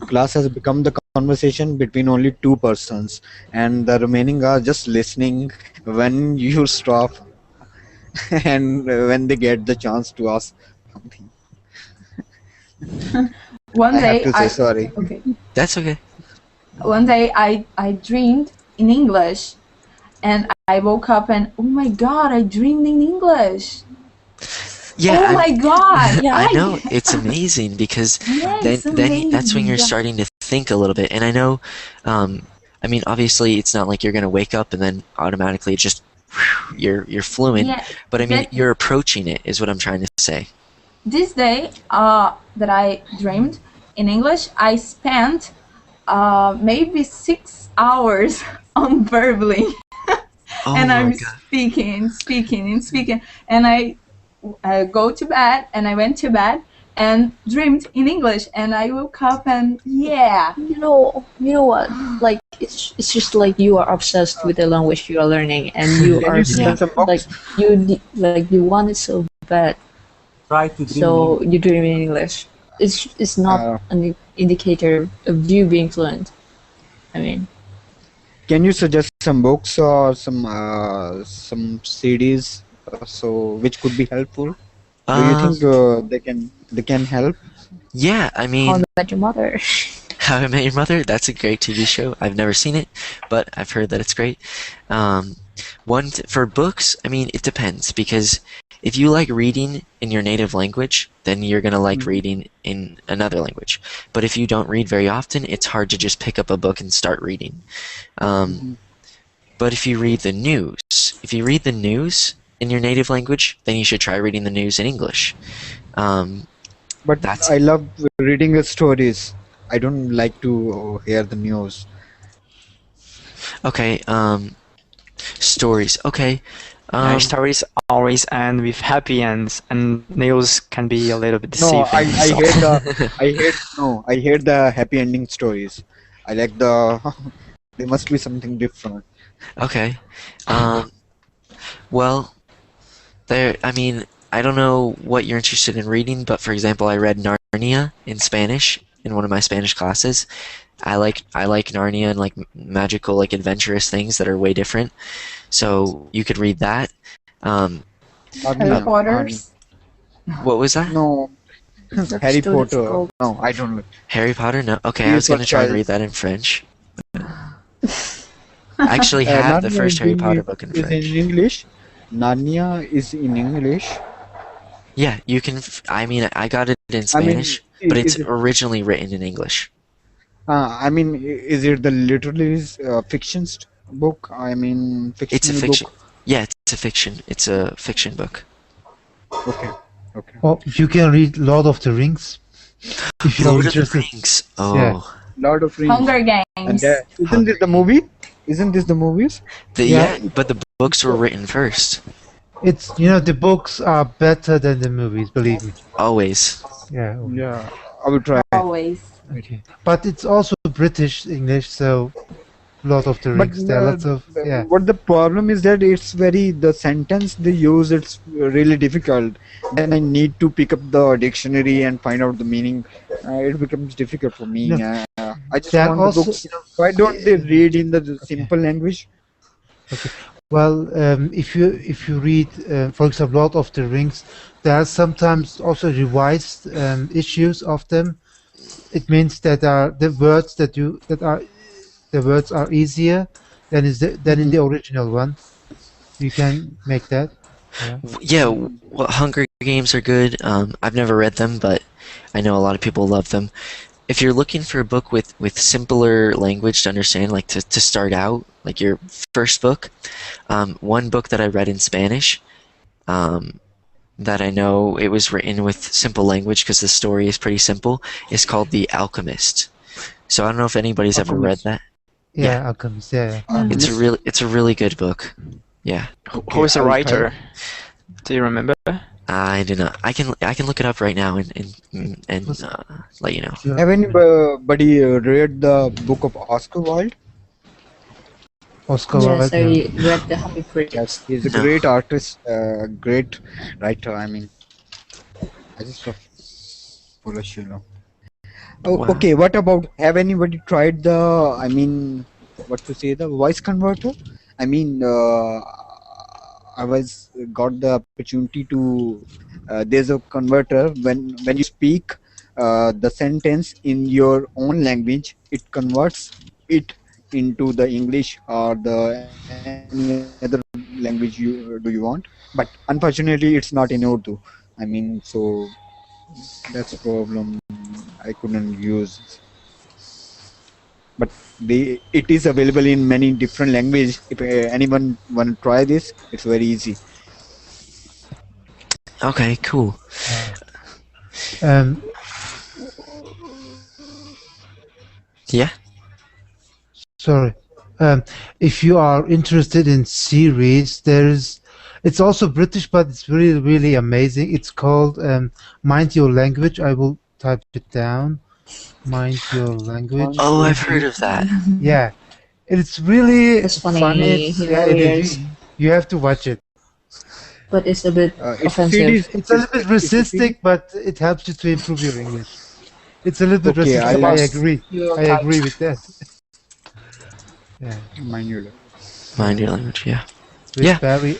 Class has become the conversation between only two persons, and the remaining are just listening when you stop and when they get the chance to ask something. One I have day, to say sorry. okay. that's okay. One day I dreamed in English, and I woke up and oh my god, I dreamed in English. Yeah, Oh my god! Yeah, I know, it's amazing because yeah, then it's that's when amazing. you're Yeah. starting to think a little bit. And I know, I mean, obviously, it's not like you're gonna wake up and then automatically just you're fluent. Yeah, But I mean, that you're approaching it, is what I'm trying to say. this day that I dreamed in English, I spent maybe 6 hours on verbally, Oh and my I'm god. speaking, and I go to bed, and I went to bed and dreamed in English, and I woke up and yeah, You know what? Like it's just like you are obsessed with the language you are learning, and you Can are you suggest some like books? you want it so bad, Try to dream in so English. you dream in English. It's not Uh, an indicator of you being fluent. I mean, can you suggest some books or some CDs so which could be helpful? Do you Um, think they can help? yeah, I How I mean, Met Your Mother. How I Met Your Mother, that's a great TV show. I've never seen it, but I've heard that it's great. Um, for books, I mean, it depends, because if you like reading in your native language, then you're gonna like Mhm. reading in another language. But if you don't read very often, it's hard to just pick up a book and start reading. Um, Mhm. but if you read the news in your native language, then you should try reading the news in English. Um, But that's I love reading the stories. I don't like to hear the news. okay. Stories. Okay. Yeah, stories always end with happy ends, and news can be a little bit No, deceiving. I So, hate I hate the happy ending stories. I like the there must be something different. Okay. Um, well, I mean, I don't know what you're interested in reading, but for example, I read Narnia in Spanish in one of my Spanish classes. I like Narnia and like magical, like adventurous things that are way different. So you could read that. Um, Harry Narnia, Potter's. what was that? no, That's Harry too Potter. difficult. No, I don't like. Harry Potter? No. Okay, I Please was gonna for try and child. read that in French. I actually have the Narnia first Harry Potter book in is in French. English. Narnia is in English. Yeah, you can. I mean, I got it in I mean, Spanish, but it's is it? originally written in English. I mean, is it the literally fiction book? I mean, It's a fictional fiction. book. Yeah, it's a fiction. It's a fiction book. Okay, okay. Oh, you can read Lord of the Rings if you're Lord of the interested. Rings. Yeah. Oh, Lord of Rings. Hunger And Games. isn't this the movie? Isn't this the movies? yeah, Yeah. but the books were written first. It's the books are better than the movies, believe me. Always. Yeah. Yeah, I will try. Always. Okay. But it's also British English, so Lord of the But Rings. There are lots of what the problem is that it's very the sentence they use. It's really difficult. Then I need to pick up the dictionary and find out the meaning. It becomes difficult for me. No. I just There are want the also books. Why don't they read in the simple language? okay. Well, if you read, for example, Lord of the Rings, there are sometimes also revised issues of them. It means that are the words that are the words are easier than in the original one. You can make that. Yeah. Yeah, well, Hunger Games are good. I've never read them, but I know a lot of people love them. If you're looking for a book with simpler language to understand, like to start out, like your first book, one book that I read in Spanish, that I know it was written with simple language because the story is pretty simple, is called The Alchemist. So I don't know if anybody's ever read that. Yeah, Alchemist. Yeah. It's a really good book. Yeah. Who is the writer? Do you remember? I do not. I can look it up right now and let you know. Have anybody read the book of Oscar Wilde? Oscar Yes, Wilde. I No. read the Happy Fruit. Yes, he's a No. great artist, great writer. I mean, I just follow you. Oh, Wow. okay. What about have anybody tried the? I mean, what to say? The voice converter. I mean, I was got the opportunity to. There's a converter when you speak the sentence in your own language, it converts it into the English or the any other language you do you want. But unfortunately, it's not in Urdu. I mean, so that's a problem. I couldn't use, but it is available in many different languages. If anyone want to try this, it's very easy. Okay, cool. Um, Yeah. Sorry. If you are interested in series, it's also British, but it's really, really amazing. It's called Mind Your Language. I will type it down. Mind Your Language. Oh, I've heard of that. Yeah. It's really It's funny, Yeah, it is. hilarious, You have to watch it. but it's a bit It's offensive. It's a little bit racistic, but it helps you to improve your English. It's a little bit Okay, racistic. I'll I agree. Your I agree with that. Yeah. mind you. Mind your language. Yeah. With Yeah. Barry.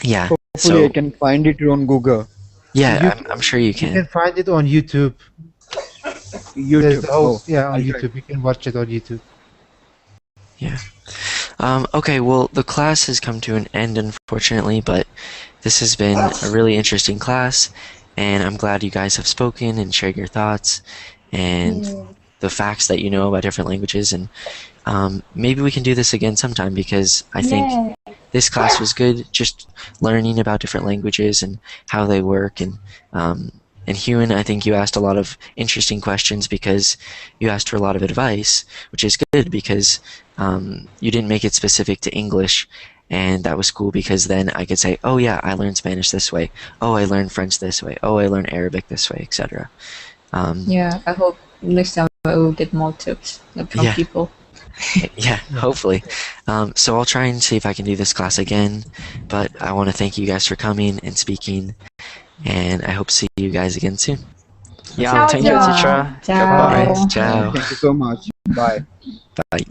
Yeah. Hopefully, I So can find it on Google. yeah, I'm sure you You can. can find it on YouTube. There's YouTube. the whole, yeah, on I'll try. YouTube. You can watch it on YouTube. Yeah. Okay, well, the class has come to an end, unfortunately, but this has been a really interesting class, and I'm glad you guys have spoken and shared your thoughts and the facts that you know about different languages, and maybe we can do this again sometime because I think this class was good, just learning about different languages and how they work, and Hewan, I think you asked a lot of interesting questions because you asked for a lot of advice, which is good because you didn't make it specific to English, and that was cool because then I could say, oh yeah, I learned Spanish this way, oh I learned French this way, oh I learned Arabic this way, etc. Yeah, I hope next time I will get more tips from Yeah. people. Yeah, hopefully. So I'll try and see if I can do this class again, but I want to thank you guys for coming and speaking, and I hope to see you guys again soon. Yeah, thank you, teacher. Ciao. Goodbye. Ciao. Thank you so much. Bye. Bye.